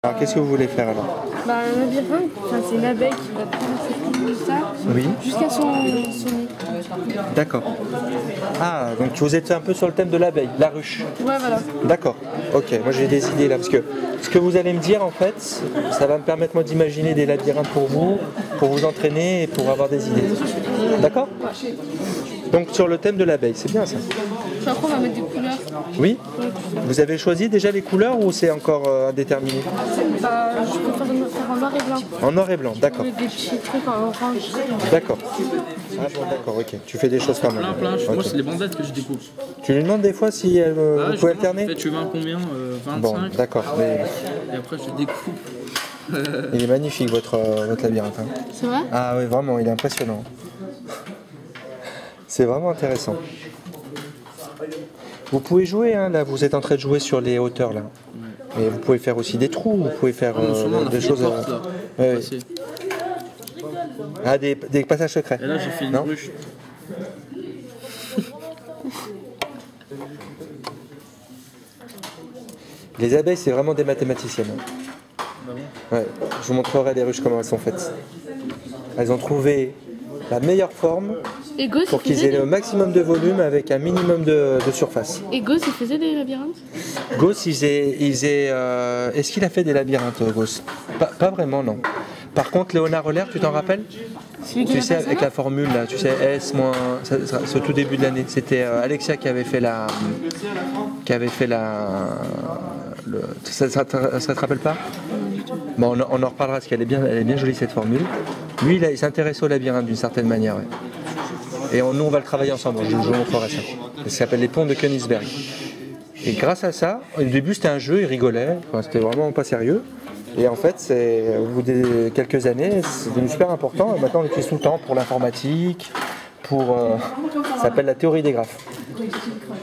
Alors qu'est-ce que vous voulez faire alors? Bah, un labyrinthe, c'est une abeille qui va prendre tout ça Oui. jusqu'à son nez. D'accord. Ah, donc vous êtes un peu sur le thème de l'abeille, la ruche. Ouais, voilà. D'accord. Ok, moi j'ai des idées là, parce que ce que vous allez me dire en fait, ça va me permettre moi d'imaginer des labyrinthes pour vous entraîner et pour avoir des idées. D'accord? Donc sur le thème de l'abeille, c'est bien ça. Puis après, on va mettre des couleurs. Oui. Vous avez choisi déjà les couleurs ou c'est encore indéterminé? Je peux faire en noir et blanc. En noir et blanc, d'accord. Avec des petits trucs en orange. D'accord. Ah bon, d'accord, ok. Tu fais des choses quand même. Plein. Okay. Moi, c'est les bandettes que je découpe. Tu lui demandes des fois si vous pouvez alterner? En fait, tu veux un combien 25. Bon, d'accord. Mais... Et après, je découpe. Il est magnifique votre labyrinthe. Hein. C'est vrai? Ah oui, vraiment, il est impressionnant. C'est vraiment intéressant. Vous pouvez jouer, hein, là, vous êtes en train de jouer sur les hauteurs, là. Mais vous pouvez faire aussi des trous, vous pouvez faire des choses... Des portes, là. Ouais. Ah, des passages secrets. Et là, j'ai fait une ruche. Les abeilles, c'est vraiment des mathématiciennes. Ouais, je vous montrerai les ruches, comment elles sont faites. Elles ont trouvé la meilleure forme pour qu'ils aient le maximum de volume avec un minimum de surface. Et Gauss, il faisait des labyrinthes? Gauss, est-ce qu'il a fait des labyrinthes, Gauss? Pas vraiment, non. Par contre, Léonard Euler, tu t'en rappelles? Tu sais, avec la formule, là, tu sais, S-, ce tout début de l'année. C'était Alexia qui avait fait la... Ça te rappelle pas? Bon, on en reparlera parce qu'elle est bien jolie cette formule. Lui, il s'intéresse au labyrinthe d'une certaine manière. Ouais. Et nous, on va le travailler ensemble. Je vous montrerai ça. Ça s'appelle les ponts de Königsberg. Et grâce à ça, au début, c'était un jeu, il rigolait. Enfin, c'était vraiment pas sérieux. Et en fait, au bout de quelques années, c'est devenu super important. Et maintenant, on l'utilise tout le temps pour l'informatique, ça s'appelle la théorie des graphes.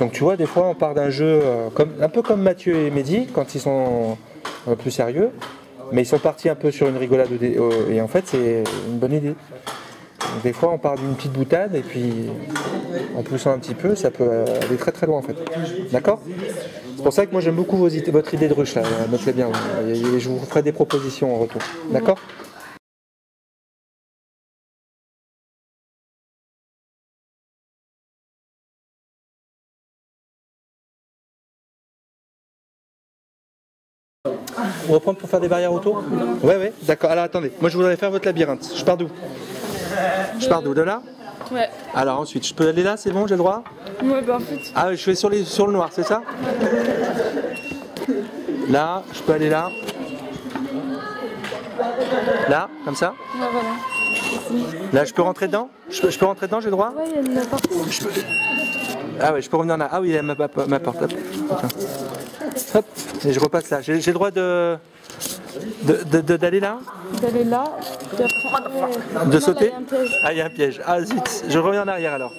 Donc tu vois, des fois, on part d'un jeu un peu comme Mathieu et Mehdi, quand ils sont plus sérieux. Mais ils sont partis un peu sur une rigolade et en fait c'est une bonne idée. Donc, des fois on part d'une petite boutade et puis en poussant un petit peu ça peut aller très très loin en fait. D'accord? C'est pour ça que moi j'aime beaucoup votre idée de ruche là, notez bien. Et je vous ferai des propositions en retour. D'accord? On reprend pour faire des barrières autour? Ouais, d'accord. Alors attendez, moi je voudrais faire votre labyrinthe. Je pars d'où? Je pars d'où? De là? Ouais. Alors ensuite, je peux aller là, c'est bon, j'ai le droit? Ouais, bah en fait. Ah, je vais sur le noir, c'est ça? Là, je peux aller là. Là, comme ça? Ouais, voilà. Là, je peux rentrer dedans? Je peux rentrer dedans, j'ai le droit? Ouais, il y a une porte. Ah ouais, je peux revenir là. Ah oui, il y a ma porte. Hop. Hop, et je repasse là. J'ai le droit d'aller là? D'aller là, puis après... De sauter? Il y a un piège. Ah, il y a un piège. Ah zut, je reviens en arrière alors.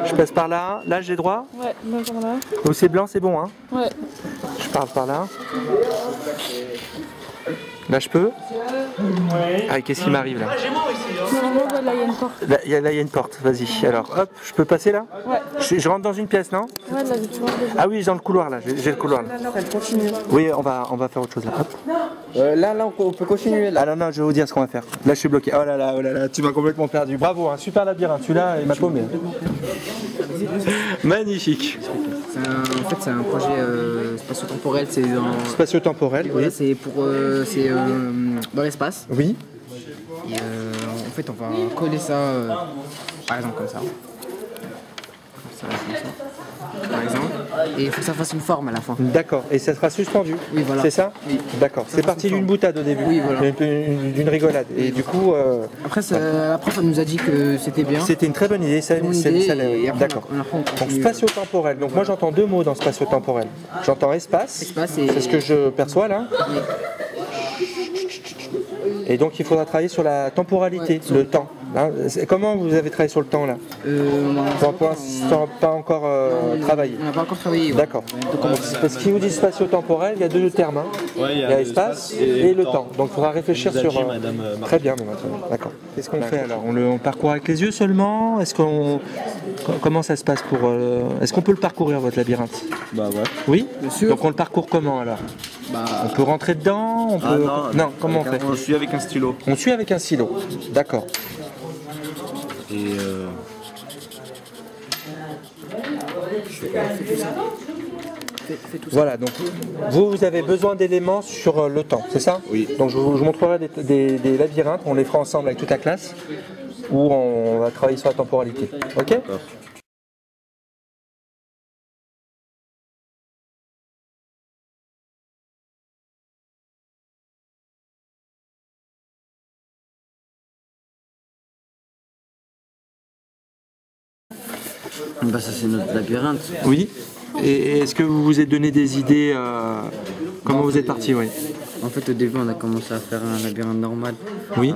Je passe par là. Là, j'ai droit? Ouais, là, par là. Donc c'est blanc, c'est bon, hein? Ouais. Je pars par là. Là, je peux? Ah, qu'est-ce qui m'arrive là? Normalement, là, il y a une porte. Là, il y a une porte. Vas-y. Alors, hop, je peux passer là? Ouais. Je rentre dans une pièce, non? Ouais, là, tu vois. Ah oui, dans le couloir là. J'ai le couloir là. Elle continue. Oui, on va faire autre chose là. Hop. Là, on peut continuer. Là. Ah non, je vais vous dire ce qu'on va faire. Là, je suis bloqué. Oh là là, tu m'as complètement perdu. Bravo, un super labyrinthe. Celui-là, il m'a paumé. Magnifique. En fait, c'est un projet spatio-temporel. C'est Spatio-temporel, oui. Voilà, c'est dans l'espace. Oui. Et en fait, on va coller ça, par exemple, comme ça. Par exemple. Et il faut que ça fasse une forme à la fin. D'accord. Et ça sera suspendu? Oui, voilà. C'est ça? Oui. D'accord. C'est parti d'une boutade au début. Oui, voilà. D'une rigolade. Et du coup... Après, on nous a dit que c'était bien. C'était une très bonne idée. D'accord. Donc spatio-temporel. Donc moi j'entends deux mots dans spatio-temporel. J'entends espace. C'est ce que je perçois là. Oui. Et donc il faudra travailler sur la temporalité, le temps. Hein, comment vous avez travaillé sur le temps là? Pas encore travaillé. On n'a pas encore travaillé. Ouais. D'accord. Parce qu'il vous dit spatio-temporel, il y a deux termes. Hein. Ouais, il y a espace et le temps. Donc il faudra réfléchir sur... Très bien, d'accord. Qu'est-ce qu'on fait alors? On parcourt avec les yeux seulement? Comment ça se passe pour... Est-ce qu'on peut le parcourir votre labyrinthe? Bah ouais. Oui? Bien sûr. Donc on le parcourt comment alors? On peut rentrer dedans, on peut... Ah non, comment on fait? On suit avec un stylo. On suit avec un stylo, d'accord. Et Voilà, donc vous avez besoin d'éléments sur le temps, c'est ça? Oui. Donc je vous montrerai des labyrinthes, on les fera ensemble avec toute la classe, où on va travailler sur la temporalité. Ok? D'accord. Bah ça c'est notre labyrinthe. Oui. Et est-ce que vous vous êtes donné des idées comment vous êtes parti? Oui. En fait au début on a commencé à faire un labyrinthe normal. Oui.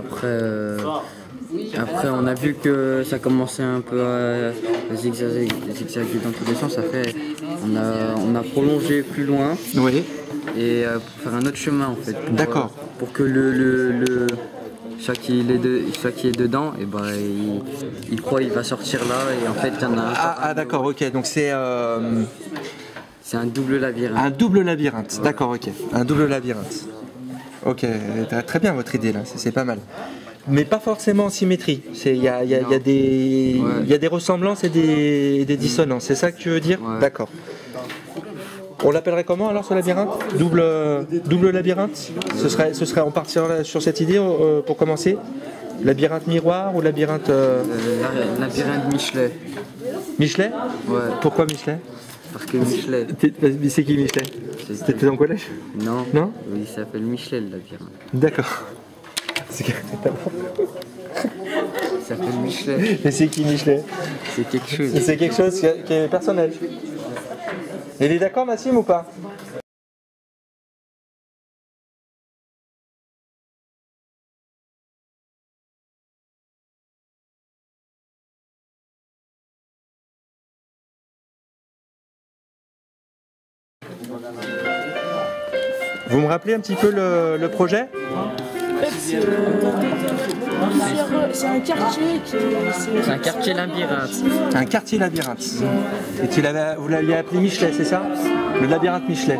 Après on a vu que ça commençait un peu à zigzaguer dans tous les sens. On a prolongé plus loin Oui. et pour faire un autre chemin en fait. D'accord. Pour que le chat qui est dedans, et ben il croit qu'il va sortir là et en fait il y en a un. Ah d'accord, ok. Donc c'est C'est un double labyrinthe. un double labyrinthe. D'accord, ok. Un double labyrinthe. Ok, très bien votre idée là, c'est pas mal. Mais pas forcément en symétrie. Il y a des ressemblances et des dissonances. C'est ça que tu veux dire? Ouais. D'accord. On l'appellerait comment alors ce labyrinthe? Double labyrinthe? Ce serait on partirait sur cette idée pour commencer? Labyrinthe miroir ou labyrinthe Labyrinthe Michelet. Michelet? Ouais. Pourquoi Michelet? Parce que Michelet. C'est qui Michelet? C'était en collège? Non. Non? Oui, il s'appelle Michelet le labyrinthe. D'accord. Il s'appelle Michelet. Mais c'est qui Michelet? C'est quelque chose. C'est quelque chose qui est personnel. Il est d'accord Massim ou pas? Vous me rappelez un petit peu le projet? En fait, c'est un quartier qui C'est un quartier labyrinthe. Un quartier labyrinthe. Et vous l'aviez appelé Michelet, c'est ça? Le labyrinthe Michelet.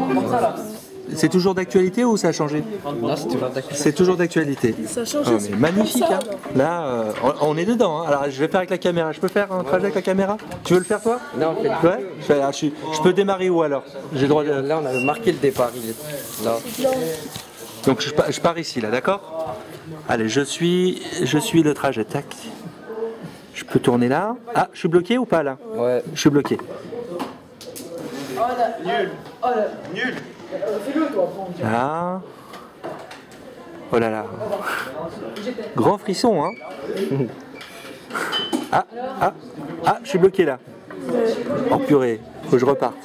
C'est toujours d'actualité ou ça a changé? Non, c'est toujours d'accord. C'est toujours d'actualité. Ça a changé. Oh, mais magnifique, hein. Là, on est dedans. Hein. Alors, je vais faire avec la caméra. Je peux faire un trajet avec la caméra? Tu veux le faire, toi? Non, en fait, Ouais. Je peux démarrer où alors? J'ai le droit de... là on a marqué le départ. Il est là. Donc, je pars ici, là, d'accord? Allez, je suis le trajet. Tac. Je peux tourner là. Ah, je suis bloqué ou pas là? Ouais. Je suis bloqué. Là. Oh là là. Grand frisson, hein. Ah, je suis bloqué là. Oh purée, faut que je reparte.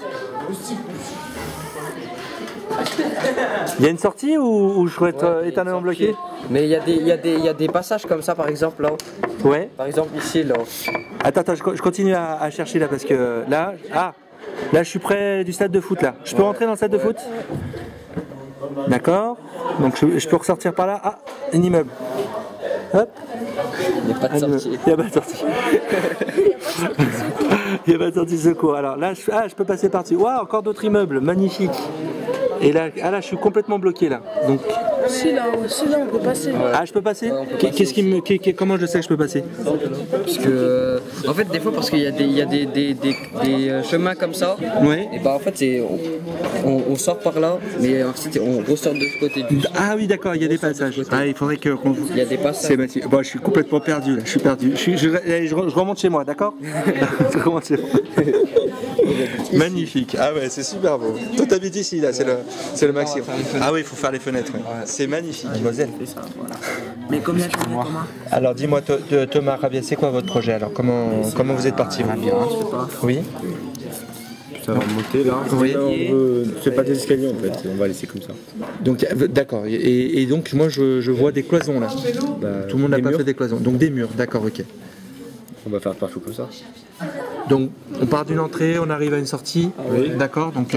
Il y a une sortie ou je pourrais être éternellement bloqué? Mais il y a des passages comme ça par exemple là. Ouais. Par exemple ici là. Attends, je continue à chercher là parce que là, là je suis près du stade de foot là. Je peux rentrer dans le stade de foot? D'accord. Donc je peux ressortir par là. Ah, un immeuble. Hop. Il n'y a pas de sortie. Il n'y a pas de sortie. Il n'y a pas de sortie de secours. Alors là, je peux passer par-dessus. Waouh, encore d'autres immeubles, magnifique. Et là, je suis complètement bloqué là. Donc... Celui-là, on peut passer. Ah, je peux passer? Comment je sais que je peux passer? Parce que, en fait, des fois, parce qu'il y a des chemins comme ça. Ouais. Et bah, en fait, on sort par là, mais ensuite, on ressort de ce côté. Ah oui, d'accord, il y a des passages. Ah, il faudrait que... Il y a des passages. Bon, je suis complètement perdu là. Je suis perdu. Je remonte chez moi, d'accord? Je remonte chez moi. Magnifique. Ah ouais, c'est super beau. Toi, t'habites ici là, c'est le maximum. Ah oui, il faut faire les fenêtres. Ouais. C'est magnifique, Moselle. Mais combien de temps? Alors dis-moi Thomas Rabia, c'est quoi votre projet alors? Comment vous êtes parti? Oui. ça va monter là. Oui. C'est pas des escaliers en fait, on va laisser comme ça. Donc d'accord. Et donc moi je vois des cloisons là. Bah, tout le monde n'a des pas murs. fait des cloisons. Donc des murs, d'accord, ok. On va faire partout comme ça. Donc on part d'une entrée, on arrive à une sortie. Oui. D'accord, donc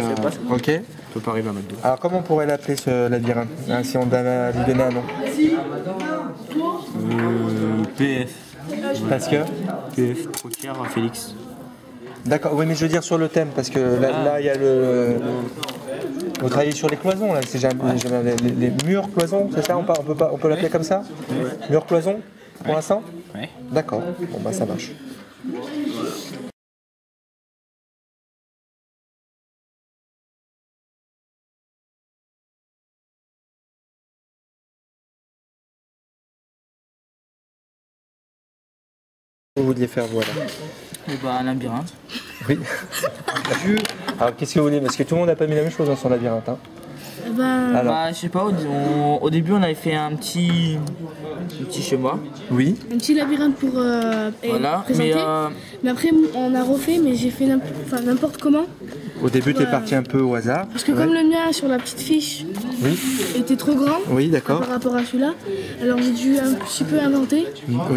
ok. On peut pas arriver à mettre deux. Alors comment on pourrait l'appeler ce labyrinthe hein, si on devait lui donner un nom? PF. Parce que PF, Proquier, Félix. d'accord, oui mais je veux dire sur le thème, parce que là il y a le... Vous travaillez sur les cloisons, là. Les murs cloisons, c'est ça? On peut l'appeler comme ça? Murs cloisons, pour l'instant? Ouais. D'accord. Bon, bah ça marche. Vous vouliez faire, voilà. Et bah, un labyrinthe. Oui. Alors, qu'est-ce que vous voulez? Parce que tout le monde n'a pas mis la même chose dans son labyrinthe. Hein. Alors. Bah, je sais pas, au début, on avait fait un petit schéma. Oui. Un petit labyrinthe pour Voilà, présenter. Mais après, on a refait, mais j'ai fait n'importe comment. Au début, tu es Ouais. parti un peu au hasard. Parce que comme le mien, sur la petite fiche, Oui. était trop grand Oui, d'accord. par rapport à celui-là, alors j'ai dû un petit peu inventer.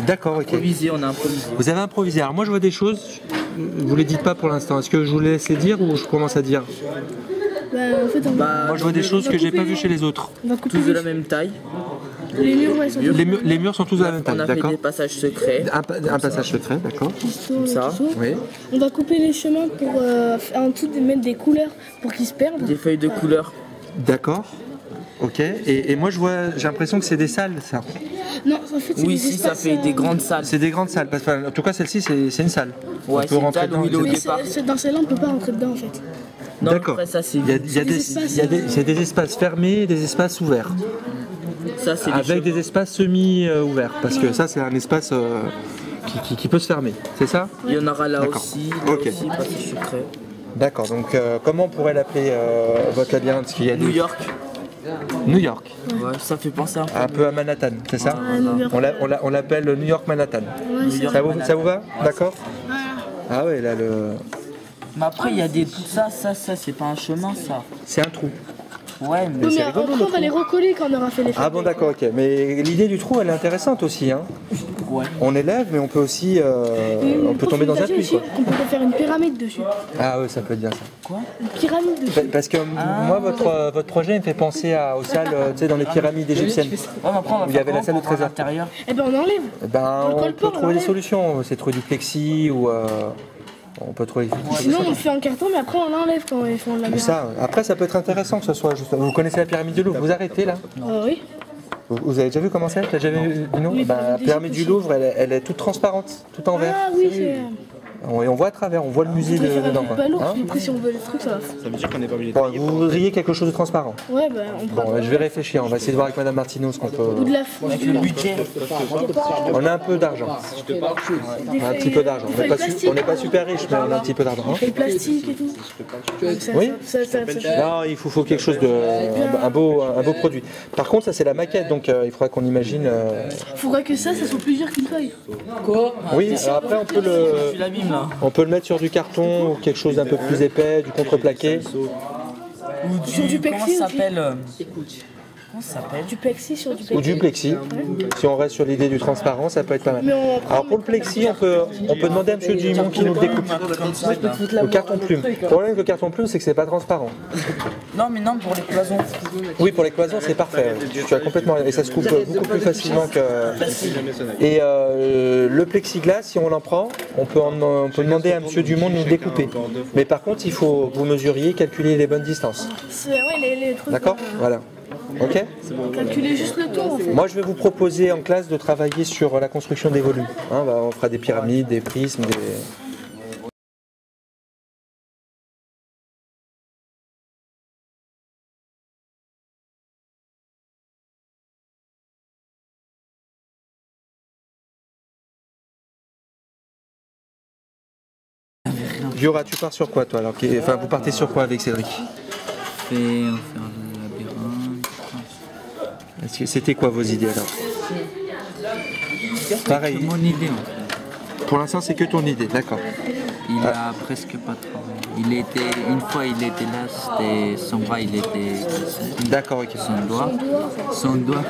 D'accord, ok. Improvisé, on a improvisé. Vous avez improvisé. Alors moi je vois des choses, vous les dites pas pour l'instant. Est-ce que je vous laisse les dire ou je commence à dire? En fait, Moi je vois des choses que j'ai pas vues chez les autres. On va couper Tous de la même taille. les murs, ouais, sont Les murs sont tous à la même On taille, a fait d'accord? des passages secrets. Un passage secret, d'accord. comme ça. Oui. On va couper les chemins pour en dessous mettre des couleurs pour qu'ils se perdent. Des feuilles de couleur. D'accord. Ok. Et moi je vois, j'ai l'impression que c'est des salles, ça. Non, en fait, c'est Oui, des si, ça espaces, fait des grandes salles. C'est des grrandes salles. En tout cas celle-ci c'est une salle. Ouais, On c'est peut une rentrer salle où dedans. il est au Mais départ. dans celle-là, on peut pas rentrer dedans en fait. Non, D'accord. après, ça, c'est Il y a espaces, des espaces fermés et des espaces ouverts. ça, c'est les Avec des espaces semi-ouverts. Parce que ça c'est un espace qui peut se fermer. C'est ça? Il y en aura là D'accord. aussi, Ok. passage secret. D'accord. Donc comment on pourrait l'appeler votre labyrinthe? Parce qu'il y a New York. New York. Ouais, ça fait penser un peu. Un peu à Manhattan, c'est ça? New York. On l'appelle New York Manhattan. Ouais, c'est Ça vous va? D'accord? Voilà. Ah ouais, là, Mais après, il y a des. Ça, c'est pas un chemin, ça. c'est un trou. Ouais, mais. Oui, mais c'est rigolo, après, le on va les recoller quand on aura fait les Ah bon, d'accord, ok. Mais l'idée du trou, elle est intéressante aussi. Hein. Ouais. On élève, mais on peut aussi on peut tomber dans un puits, quoi. On peut faire une pyramide dessus. Ah ouais, ça peut être bien ça. Quoi? Une pyramide dessus. Parce que moi, votre projet me fait penser aux salles, tu sais, dans les pyramides égyptiennes. Ouais, mais après, on va Il y faire avait la comment salle de pour voir trésor. l'intérieur. Eh ben, on enlève. Eh ben, On le on colle peut pas, on trouver des l'enlève. solutions. C'est trouver du plexi ou on peut trouver. Sinon, on le fait en carton, mais après, on l'enlève quand on fait la Ça, après, ça peut être intéressant que ce soit juste. Vous connaissez la pyramide du Louvre? Vous arrêtez là? Oui. Vous avez déjà vu comment c'est? T'as jamais vu? Non. Oui, La déjà pyramide du possible. Louvre, elle est toute transparente, tout en verre. Ah oui, c'est. Et on voit à travers, on voit le musée On peut faire un dedans. truc quoi. pas lourd, Hein après, si on veut le truc, ça va. Ça veut dire qu'on n'est pas obligé de Bon, vous voudriez quelque chose de transparent. Ouais, ben, on prend. Bon, je vais réfléchir. On va essayer de voir avec Madame Martineau ce qu'on peut. Ou de la Avec le budget. On a un peu d'argent. On a un petit peu d'argent. On n'est pas super riche, mais on a un petit peu d'argent. Hein Et le plastique et tout. Oui. Ça. Non, il faut quelque chose de un beau produit. Par contre, ça c'est la maquette, donc il faudra qu'on imagine. Faudrait que ça soit plus dur qu'une feuille. Oui. Alors après, Tu l'abîmes là. on peut le mettre sur du carton ou quelque chose d'un peu plus épais, du contreplaqué. Ou Sur du Comment plexi ça aussi. s'appelle Comment ça s'appelle Du plexi sur du plexi. Ou du plexi. Si on reste sur l'idée du transparent, ça peut être pas mal. Mais on prend Alors pour le plexi, on peut demander à M. Dumont qui nous le découpe. Le carton plume. Le problème avec le carton plume, c'est que c'est pas transparent. Non, mais non, pour les cloisons. Oui, pour les cloisons, c'est parfait. Tu as complètement et ça se coupe beaucoup plus facilement que. Et le plexiglas, si on l'en prend, on peut demander à M. Dumont de nous le découper. Mais par contre, il faut vous mesuriez, calculer les bonnes distances. Ouais, les trucs. D'accord? Voilà. Ok? Calculer juste le tour en fait. Moi, je vais vous proposer en classe de travailler sur la construction des volumes. Hein, on fera des pyramides, des prismes, des. Diora, tu pars sur quoi toi alors? Enfin, vous partez sur quoi avec Cédric? On fait le labyrinthe. C'était quoi vos idées alors? Pareil. C'est mon idée en fait. Pour l'instant, c'est que ton idée, d'accord. Il a presque pas travaillé. Une fois il était là, c'était son bras, il était D'accord, ok. son doigt.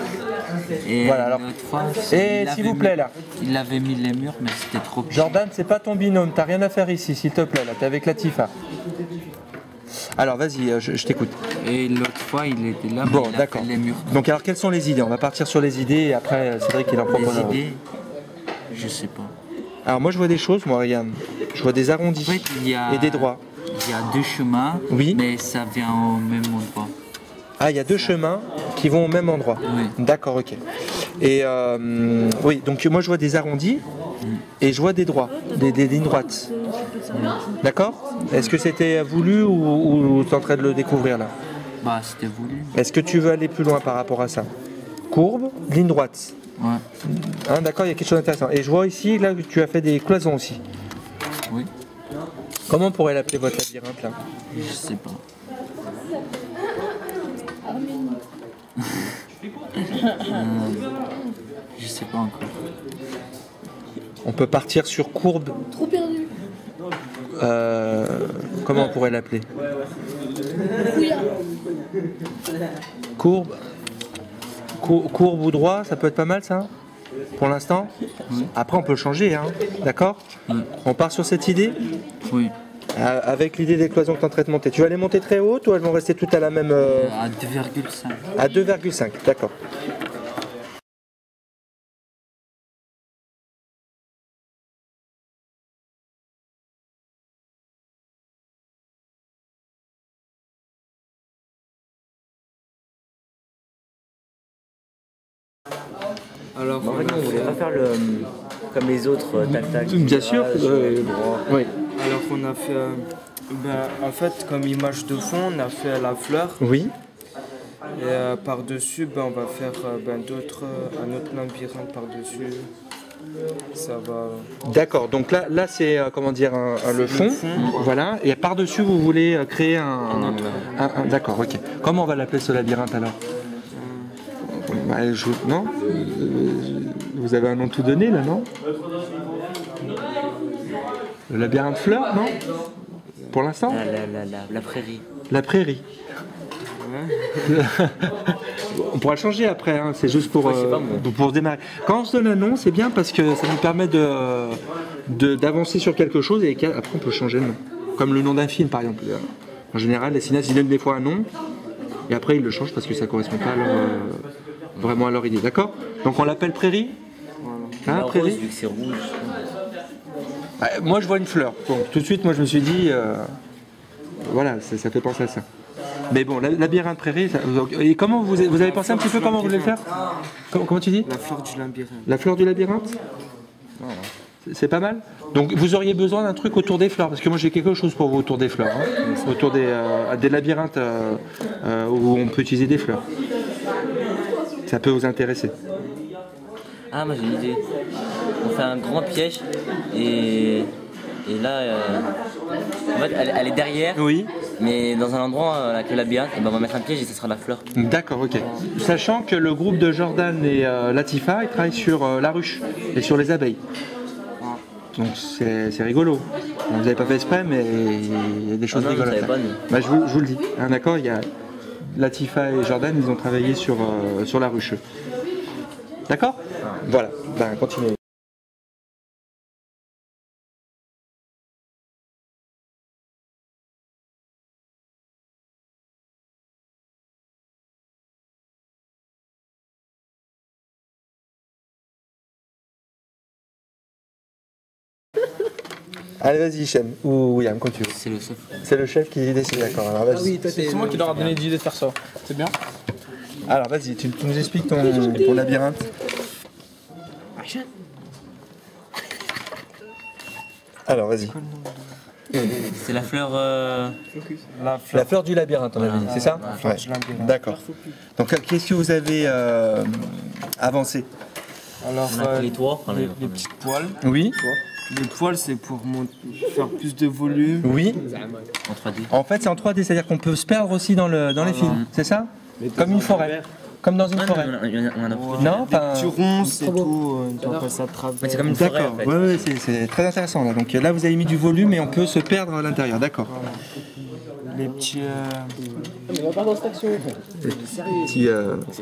Et Voilà, alors. l'autre fois, Et il s'il avait vous plaît mis- là. Il avait mis les murs, mais c'était trop petit. Jordan, c'est pas ton binôme, t'as rien à faire ici, s'il te plaît, là, t'es avec Latifa. Alors vas-y, je t'écoute. Et l'autre fois, il était là, mais Bon, il a d'accord. fait les murs. Donc alors, quelles sont les idées? On va partir sur les idées et après, Cédric, il en propose Les un. idées, je sais pas. Alors moi, je vois des choses, moi, regarde. Je vois des En arrondis fait, il y a... et des droits. Il y a deux chemins, Oui. mais ça vient au même endroit. Ah, il y a deux chemins qui vont au même endroit. Oui. D'accord, ok. Et oui, donc moi je vois des arrondis et je vois des droits, des lignes droites. D'accord? Est-ce que c'était voulu ou tu es en train de le découvrir là? Bah, c'était voulu. Est-ce que tu veux aller plus loin par rapport à ça? Courbe, ligne droite. Ouais. Hein, d'accord, il y a quelque chose d'intéressant. Et je vois ici, là, que tu as fait des cloisons aussi. Oui. Comment on pourrait l'appeler votre labyrinthe là? Je sais pas. Je sais pas encore. On peut partir sur courbe. Trop perdu. Comment on pourrait l'appeler? Couillard. Courbe. Courbe ou droit, ça peut être pas mal ça? Pour l'instant? Après on peut le changer, hein. D'accord? On part sur cette idée? Oui. Avec l'idée des cloisons que tu es en train de monter. Tu vas les monter très hautes ou elles vont rester toutes à la même... À 2,5. À 2,5, d'accord. Alors, En fait, on voulait pas faire comme les autres, tac-tac. Bien sûr. Oui. alors on a fait, en fait, comme image de fond, on a fait la fleur. Oui. Et par-dessus, on va faire un autre labyrinthe par-dessus. Ça va. D'accord, donc là c'est comment dire le fond, voilà, et par-dessus vous voulez créer un d'accord, ok. Comment on va l'appeler ce labyrinthe alors? Non? Vous avez un nom tout donné là, non? Le labyrinthe fleurs, non? Pour l'instant? La prairie. La prairie. On pourra le changer après, hein. C'est juste pour démarrer. Quand on se donne un nom, c'est bien parce que ça nous permet d'avancer sur quelque chose et après on peut changer le nom. Comme le nom d'un film par exemple. En général, les cinéastes ils donnent des fois un nom et après ils le changent parce que ça ne correspond pas vraiment à leur idée. D'accord? Donc on l'appelle prairie. Hein, La prairie. rose, vu que c'est rouge. Moi je vois une fleur. Donc tout de suite, moi je me suis dit, voilà, ça fait penser à ça. Mais bon, labyrinthe prairie, et comment vous avez pensé un petit peu comment vous voulez le faire? Comment tu dis? La fleur du labyrinthe. La fleur du labyrinthe? C'est pas mal. Donc vous auriez besoin d'un truc autour des fleurs, parce que moi j'ai quelque chose pour vous autour des fleurs, hein. Autour des labyrinthes où on peut utiliser des fleurs. Ça peut vous intéresser. Ah, moi j'ai une idée. On fait un grand piège et là, en fait, elle est derrière. Oui. Mais dans un endroit avec le labyrinthe, on va mettre un piège et ça sera la fleur. D'accord, ok. Sachant que le groupe de Jordan et Latifa, ils travaillent sur la ruche et sur les abeilles. Donc c'est rigolo. Vous n'avez pas fait exprès, mais il y a des choses non, rigolotes. je savais pas, Bah, je vous le dis. Hein, d'accord, il y a Latifa et Jordan, ils ont travaillé sur la ruche. D'accord? Voilà, ben continuez. Allez, vas-y, Hichem, ou William, quand tu veux. C'est le chef. C'est le chef qui décide, d'accord. Alors vas-y. C'est moi qui leur a donné l'idée de faire ça. C'est bien. Alors vas-y, tu nous expliques ton labyrinthe. Alors vas-y. C'est la fleur. La fleur du labyrinthe, on avait dit, c'est ça? Ouais. D'accord. Donc qu'est-ce que vous avez avancé? Alors, On a pris les toits. Enfin, les petites poils. Oui. Les poils, c'est pour faire plus de volume. Oui. En 3D. En fait, c'est en 3D, c'est-à-dire qu'on peut se perdre aussi dans les films, c'est ça? Comme une forêt. Comme dans une forêt. On a pris. Non, enfin. Tu ronces et tout, tu vois, ça travaille. Mais c'est comme une forêt D'accord. en fait. Ouais, c'est très intéressant là. Donc là, vous avez mis du volume et on peut se perdre à l'intérieur. D'accord. Les petits. Petit,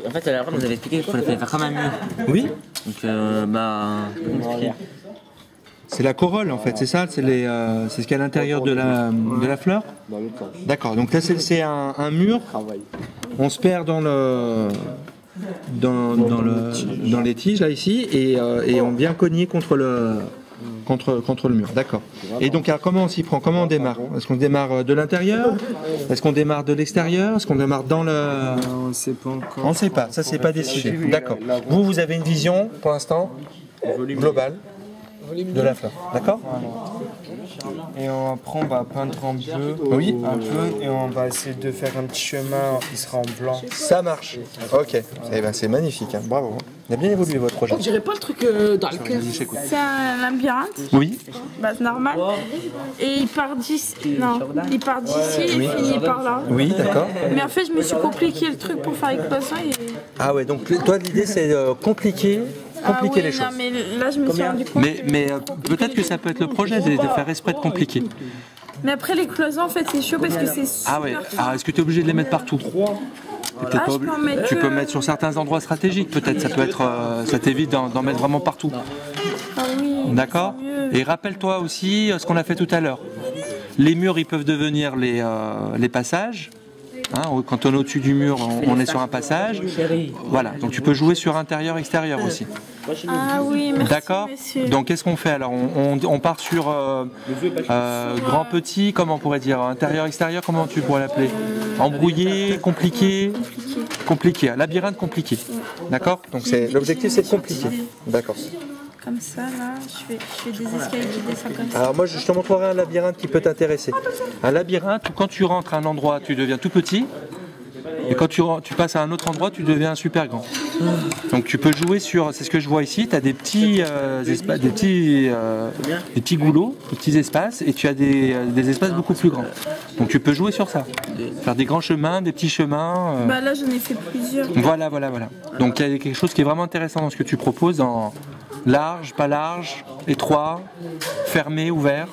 En fait, à la fin, vous avez expliqué qu'il fallait faire comme un mur. Oui. Donc, comment expliquer? C'est la corolle en fait, c'est ça? C'est ce qu'il y a à l'intérieur de la fleur? D'accord, donc là c'est un mur, on se perd dans les tiges là ici et on vient cogner contre contre le mur, d'accord. Et donc alors, comment on s'y prend? Comment on démarre? Est-ce qu'on démarre de l'intérieur? Est-ce qu'on démarre de l'extérieur? Est-ce qu'on démarre dans le... On ne sait pas encore. On ne sait pas, ça c'est pas décidé. D'accord. Vous avez une vision pour l'instant globale de la fleur, d'accord? Et après on va peindre en bleu, Oui. un peu, et on va essayer de faire un petit chemin qui sera en blanc. Ça marche. Ok. Eh ben, c'est magnifique, hein. Bravo. Il a bien évolué votre projet. On dirait pas le truc dans le cœur. C'est un labyrinthe, Oui. bah, c'est normal. Et il part d'ici, non, il part d'ici et finit par là. Oui, d'accord. Mais en fait, je me suis compliqué le truc pour faire l'équation et... Ah ouais, donc toi l'idée c'est de compliquer oui, les choses. non, mais là, je me suis rendu compte. Mais peut-être que ça peut être le projet de faire exprès de compliquer. Mais après, les cloisons, en fait, c'est chaud parce que c'est super... Ah ouais, alors est-ce que tu es obligé de les mettre partout? T'es peut-être pas obligé. Tu peux mettre sur certains endroits stratégiques, peut-être, ça peut être, ça t'évite d'en mettre vraiment partout. Ah oui. D'accord? Et rappelle-toi aussi ce qu'on a fait tout à l'heure. Les murs, ils peuvent devenir les passages. Hein, quand on est au-dessus du mur, on est sur un passage. Voilà, donc tu peux jouer sur intérieur, extérieur aussi. Ah oui, merci. D'accord. Donc qu'est-ce qu'on fait alors? On part sur grand petit, comment on pourrait dire? Intérieur, extérieur, comment tu pourrais l'appeler? Embrouillé, compliqué? Compliqué, labyrinthe compliqué. D'accord. Donc l'objectif c'est de compliquer. D'accord. Comme ça, là, je fais des escaliers qui descendent comme ça. Alors moi je te montrerai un labyrinthe qui peut t'intéresser. Un labyrinthe où quand tu rentres à un endroit tu deviens tout petit et quand tu passes à un autre endroit tu deviens super grand. Donc tu peux jouer sur, c'est ce que je vois ici, tu as des petits espaces, des petits goulots, des petits espaces et tu as des espaces beaucoup plus grands. Donc tu peux jouer sur ça, faire des grands chemins, des petits chemins. Bah là j'en ai fait plusieurs. Voilà. Donc il y a quelque chose qui est vraiment intéressant dans ce que tu proposes, dans large, pas large, étroit, fermé, ouvert.